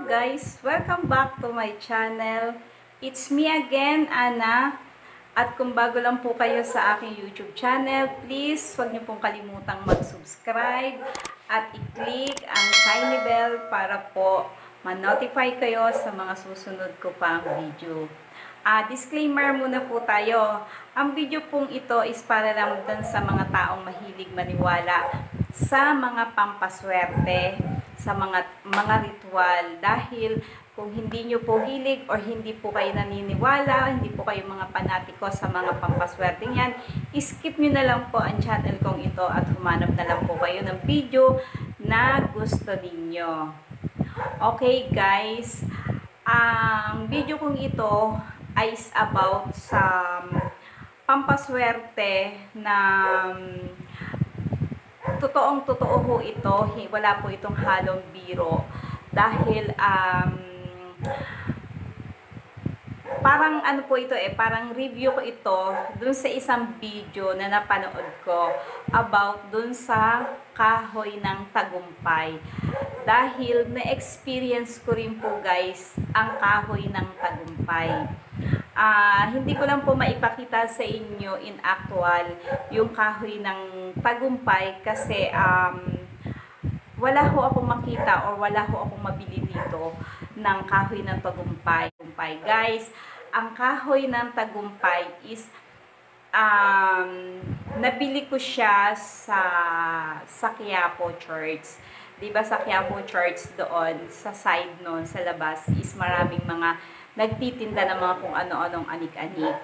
guys! Welcome back to my channel. It's me again, Ana. At kung bago lang po kayo sa aking YouTube channel, please huwag niyo pong kalimutang mag-subscribe at i-click ang tiny bell para po ma-notify kayo sa mga susunod ko pang video. Disclaimer muna po tayo. Ang video pong ito is para lang dun sa mga taong mahilig maniwala sa mga pampaswerte, sa mga ritual, dahil kung hindi nyo po hilig or hindi po kayo naniniwala, hindi po kayo mga panatiko sa mga pampaswerte yan, skip nyo na lang po ang channel kong ito at humanap na lang po kayo ng video na gusto ninyo. Okay guys, ang video kong ito ay is about sa pampaswerte na totoo ho ito, wala po itong halong biro, dahil parang ano po ito parang review ko ito dun sa isang video na napanood ko about dun sa kahoy ng tagumpay, dahil na-experience ko rin po guys ang kahoy ng tagumpay. Hindi ko lang po maipakita sa inyo in actual yung kahoy ng tagumpay kasi wala ho akong makita or wala ho akong mabili dito ng kahoy ng tagumpay. Guys, ang kahoy ng tagumpay is nabili ko siya sa Quiapo Church. Diba sa Quiapo Church doon, sa side noon, sa labas, is maraming mga nagtitinda ng mga kung ano-anong anik-anik.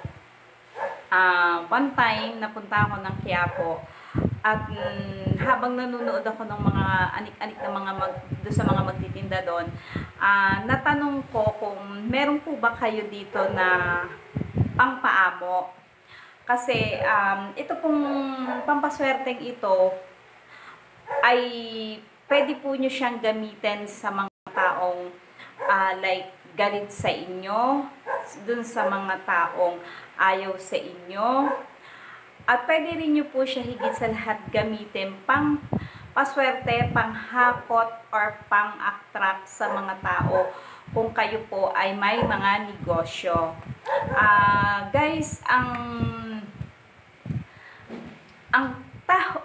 One time, napunta ako ng Quiapo at habang nanonood ako ng mga anik-anik na doon sa mga magtitinda doon, natanong ko kung meron po ba kayo dito na pangpaamo. Kasi ito pong pampaswerteng ito ay pwede po nyo siyang gamitin sa mga taong like galit sa inyo, dun sa mga taong ayaw sa inyo, at pwede rin nyo po siya higit sa lahat gamitin pang paswerte, pang hakot, or pang attract sa mga tao kung kayo po ay may mga negosyo. Guys,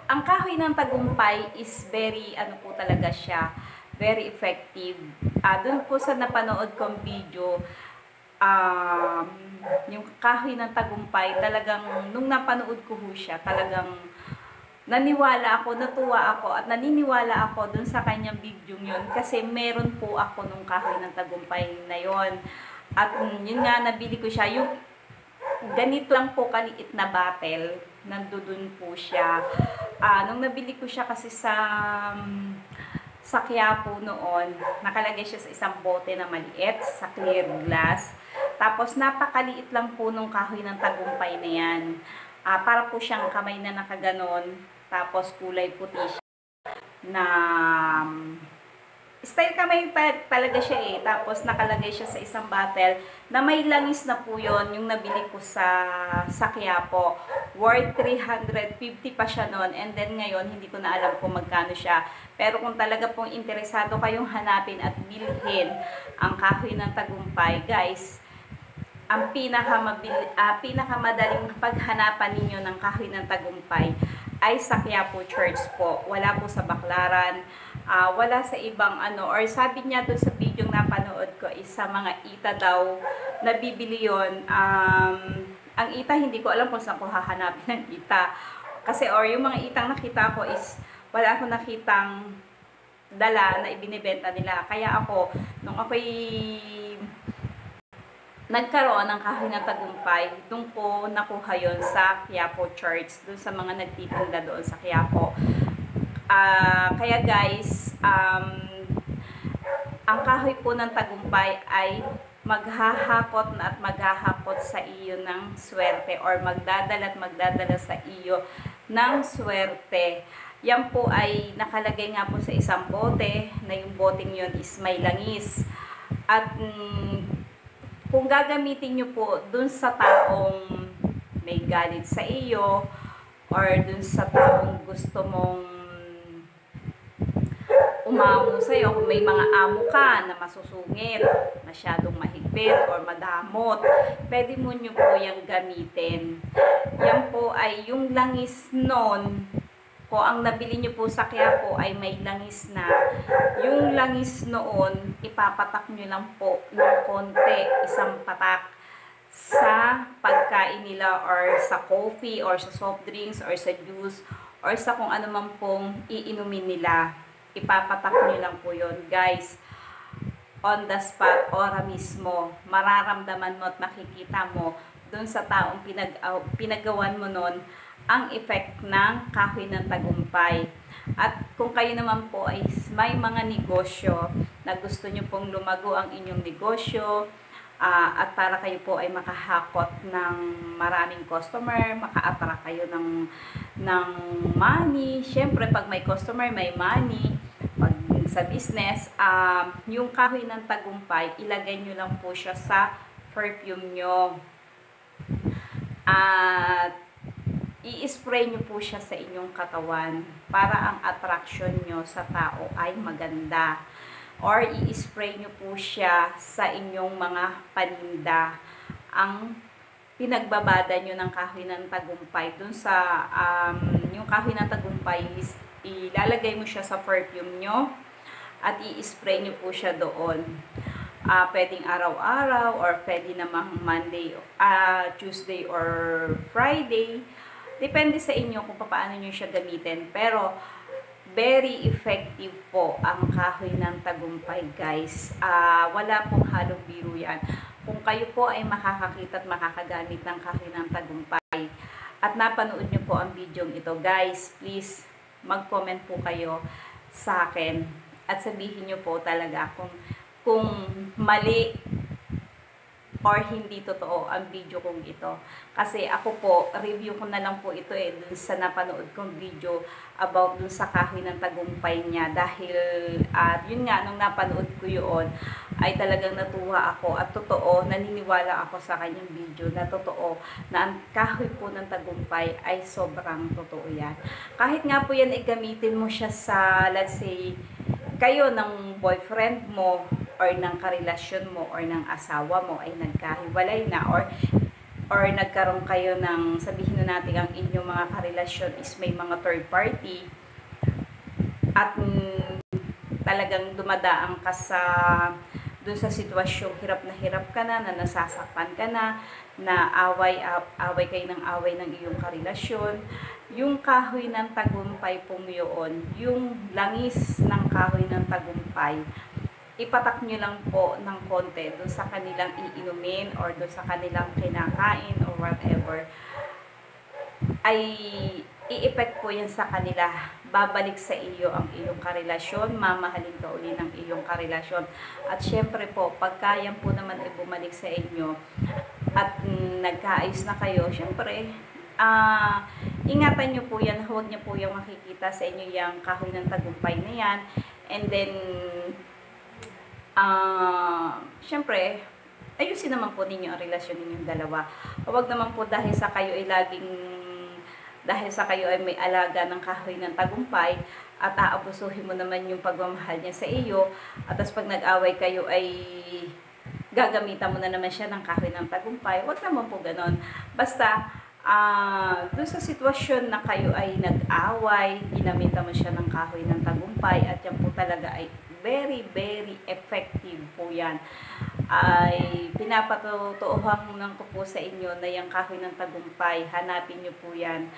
ang kahoy ng tagumpay is very, ano po talaga siya, very effective. Doon po sa napanood kong video, yung kahoy ng tagumpay, talagang nung napanood ko siya, talagang naniwala ako, natuwa ako, at naniniwala ako dun sa kanyang video yun, kasi meron po ako nung kahoy ng tagumpay na yon. At yun nga, nabili ko siya, yung ganito lang po kaliit na bottle, nandoon po siya. Nung nabili ko siya kasi sa Quiapo noon, nakalagay siya sa isang bote na maliit, sa clear glass. Tapos napakaliit lang po nung kahoy ng tagumpay na yan. Para po siyang kamay na nakaganon, tapos kulay puti siya, na style kamay talaga siya Tapos nakalagay siya sa isang bottle na may langis na po yun, yung nabili ko sa Quiapo. Worth 350 pa siya noon, and then ngayon hindi ko na alam kung magkano siya. Pero kung talaga pong interesado kayong hanapin at bilhin ang kahoy ng tagumpay, guys, ang pinakamadaling paghanapan ninyo ng kahoy ng tagumpay ay sa Quiapo Church po. Wala po sa Baclaran, wala sa ibang or sabi niya doon sa video na napanood ko is sa mga ita daw nabibili yon. Ang ita, hindi ko alam kung saan ko hahanapin ng ita. Kasi yung mga itang nakita ko is wala akong nakitang dala na ibinibenta nila. Kaya ako, nung ako'y nagkaroon ng kahoy ng tagumpay, doon ko nakuha yon sa Quiapo Church, doon sa mga nagtitinda doon sa Quiapo. Kaya guys, ang kahoy po ng tagumpay ay maghahakot na at maghahakot sa iyo ng swerte, or magdadala at magdadala sa iyo ng swerte. Yan po ay nakalagay nga po sa isang bote, na yung boteng yun is may langis. At kung gagamitin nyo po dun sa taong may galit sa iyo, or dun sa taong gusto mong umamo sa'yo, kung may mga amo ka na masusungit, masyadong mahigpit or madamot, pwede mo nyo po yung gamitin. Yan po ay yung langis nun, kung ang nabili nyo po sa Quiapo ay may langis na, yung langis noon, ipapatak nyo lang po ng konti, isang patak sa pagkain nila or sa coffee or sa soft drinks or sa juice or sa kung ano man pong iinumin nila. Ipapatak nyo lang po yun, guys. On the spot, ora mismo, mararamdaman mo at makikita mo dun sa taong pinagawan mo nun ang effect ng kahoy ng tagumpay. At kung kayo naman po ay may mga negosyo na gusto nyo pong lumago ang inyong negosyo, at para kayo po ay makahakot ng maraming customer, maka-attract kayo ng money. Siyempre, pag may customer, may money. Pag sa business, yung kahoy ng tagumpay, ilagay nyo lang po siya sa perfume nyo. At i-spray nyo po siya sa inyong katawan para ang attraction nyo sa tao ay maganda. Or i-spray nyo po siya sa inyong mga paninda. Ang pinagbabada nyo ng kahoy ng tagumpay dun sa yung kahoy ng tagumpay is ilalagay mo siya sa perfume nyo at i-spray nyo po siya doon. Pwedeng araw-araw or pwede namang Monday, Tuesday or Friday. Depende sa inyo kung paano nyo siya gamitin. Pero very effective po ang kahoy ng tagumpay, guys. Wala pong halong biro yan. Kung kayo po ay makakakita at makakagamit ng kahoy ng tagumpay at napanood nyo po ang video ito, guys, please mag-comment po kayo sa akin at sabihin nyo po talaga kung mali or hindi totoo ang video kong ito. Kasi ako po, review ko na lang po ito dun sa napanood kong video about dun sa kahoy ng tagumpay niya. Dahil, yun nga, nung napanood ko yun, ay talagang natuwa ako. At totoo, naniniwala ako sa kanyang video na totoo, na ang kahoy po ng tagumpay ay sobrang totoo yan. Kahit nga po yan, gamitin mo siya sa, let's say, kayo ng boyfriend mo, or ng karelasyon mo or ng asawa mo ay nagkahiwalay na or nagkaroon kayo ng, sabihin na natin ang inyong mga karelasyon is may mga third party at talagang dumadaang ka dun sa sitwasyong hirap ka na nasasaktan ka na away kayo ng away ng iyong karelasyon. Yung kahoy ng tagumpay po yun, yung langis ng kahoy ng tagumpay, ipatak nyo lang po ng konti doon sa kanilang iinumin or doon sa kanilang kinakain or whatever, ay i-effect po yan sa kanila. Babalik sa iyo ang iyong karelasyon, mamahalin ka uli ng iyong karelasyon. At syempre po, pagka yan po naman ay bumalik sa inyo at nagkaayos na kayo, syempre, ingatan nyo po yan, huwag nyo po yung makikita sa inyo yung kahoy ng tagumpay na yan. And then, syempre, ayusin naman po ninyo ang relasyon ninyong dalawa. Huwag naman po dahil sa kayo ay may alaga ng kahoy ng tagumpay at aabusuhin mo naman yung pagmamahal niya sa iyo at tas pag nag-away kayo ay gagamitan mo na naman siya ng kahoy ng tagumpay. Huwag naman po ganon. Basta, doon sa sitwasyon na kayo ay nag-away, ginamitan mo siya ng kahoy ng tagumpay at yan po talaga ay very, very effective po yan. Ay pinapatutuuhan lang ko po sa inyo na yung kahoy ng tagumpay. Hanapin nyo po yan.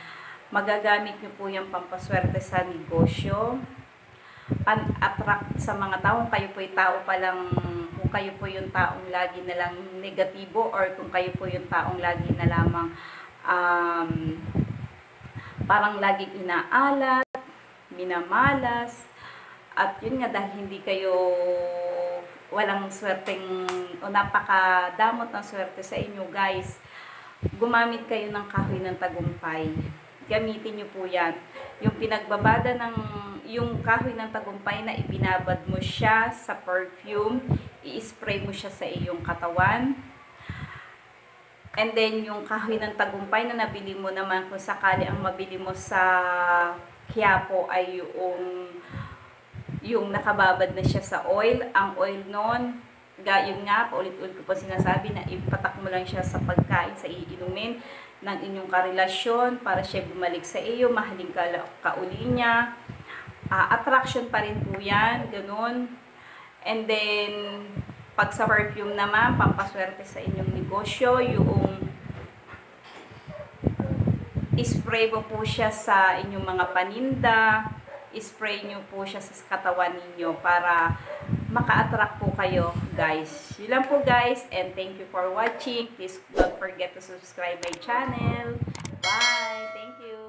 Magagamit nyo po yung pampaswerte sa negosyo. Attract sa mga taong kayo po yung tao palang, kung kayo po yung taong lagi na lang negatibo or kung kayo po yung taong lagi na lamang parang laging inaalat, minamalas. At yun nga, dahil hindi kayo walang swerteng o napakadamot ng swerte sa inyo, guys, gumamit kayo ng kahoy ng tagumpay. Gamitin nyo po yan. Yung pinagbabada ng yung kahoy ng tagumpay na ibinabad mo siya sa perfume, i-spray mo siya sa iyong katawan. And then, yung kahoy ng tagumpay na nabili mo naman, kung sakali ang mabili mo sa Quiapo ay yung yung nakababad na siya sa oil. Ang oil nun, yun nga, paulit-ulit ko po sinasabi na ipatak mo lang siya sa pagkain, sa iinumin ng inyong karelasyon para siya bumalik sa iyo, mahalin ka uli niya. Attraction pa rin po yan, ganun. And then, pag sa perfume naman, pampaswerte sa inyong negosyo, yung spray mo po siya sa inyong mga paninda, spray nyo po siya sa katawan ninyo para maka-attract po kayo, guys. Yun lang po, guys, and thank you for watching. Please don't forget to subscribe my channel. Bye! Thank you!